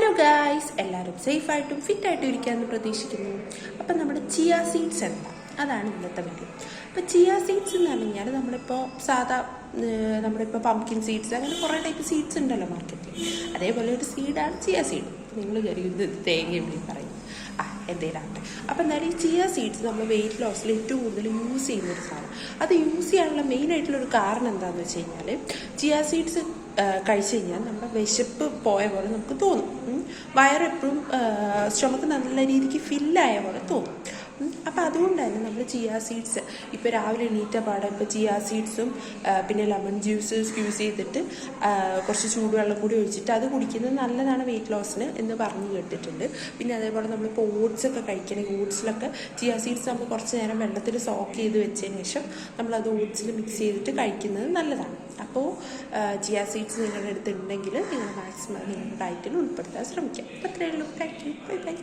Hello guys, എല്ലാവരും സേഫായിട്ടും ഫിറ്റായിട്ടും ഇരിക്കാമെന്ന് പ്രതീക്ഷിക്കുന്നു. അപ്പം നമ്മുടെ ചിയ സീഡ്സ് ഉണ്ട്, അതാണ് ഇന്നത്തെ വീഡിയോ. അപ്പോൾ ചിയ സീഡ്സ് എന്ന് പറഞ്ഞു കഴിഞ്ഞാൽ നമ്മളിപ്പോൾ നമ്മളിപ്പോൾ പംകിൻ സീഡ്സ് അങ്ങനെ കുറേ ടൈപ്പ് സീഡ്സ് ഉണ്ടല്ലോ മാർക്കറ്റിൽ. അതേപോലെ ഒരു സീഡാണ് ചിയ സീഡ്. നിങ്ങൾ ഇത് തേങ്ങ എവിടെ പറയും, എന്തേലാവട്ടെ. അപ്പം എന്തായാലും ഈ ചിയ സീഡ്സ് നമ്മൾ വെയിറ്റ് ലോസിൽ ഏറ്റവും കൂടുതൽ യൂസ് ചെയ്യുന്നൊരു സാധനം. അത് യൂസ് ചെയ്യാനുള്ള മെയിനായിട്ടുള്ളൊരു കാരണം എന്താണെന്ന് വെച്ച് കഴിഞ്ഞാൽ, ചിയ സീഡ്സ് കഴിച്ചു കഴിഞ്ഞാൽ നമ്മുടെ വിശപ്പ് പോയ പോലെ നമുക്ക് തോന്നും. വയറെപ്പോഴും സ്റ്റൊമക്ക് നല്ല രീതിക്ക് ഫില്ലായ പോലെ തോന്നും. അപ്പം അതുകൊണ്ട് തന്നെ നമ്മൾ ചിയ സീഡ്സ് ഇപ്പോൾ രാവിലെ എണീറ്റ പാടെ ഇപ്പോൾ ചിയ സീഡ്സും പിന്നെ ലെമൺ ജ്യൂസ് സ്ക്യൂസ് ചെയ്തിട്ട് കുറച്ച് ചൂടുവെള്ളം കൂടി ഒഴിച്ചിട്ട് അത് കുടിക്കുന്നത് നല്ലതാണ് വെയിറ്റ് ലോസിന് എന്ന് പറഞ്ഞു കേട്ടിട്ടുണ്ട്. പിന്നെ അതേപോലെ നമ്മളിപ്പോൾ ഓട്സൊക്കെ കഴിക്കണമെങ്കിൽ ഓട്സിലൊക്കെ ചിയ സീഡ്സ് നമ്മൾ കുറച്ച് നേരം വെള്ളത്തിൽ സോക്ക് ചെയ്ത് വെച്ചതിന് ശേഷം നമ്മളത് ഓട്സിൽ മിക്സ് ചെയ്തിട്ട് കഴിക്കുന്നത് നല്ലതാണ്. അപ്പോൾ ചിയ സീഡ്സ് നിങ്ങളുടെ അടുത്തുണ്ടെങ്കിൽ നിങ്ങൾ മാക്സിമം നിങ്ങളുടെ ഡയറ്റിൽ ഉൾപ്പെടുത്താൻ ശ്രമിക്കാം. അപ്പോൾ അത്രയേ ഉള്ളൂ. Thank you. Bye bye.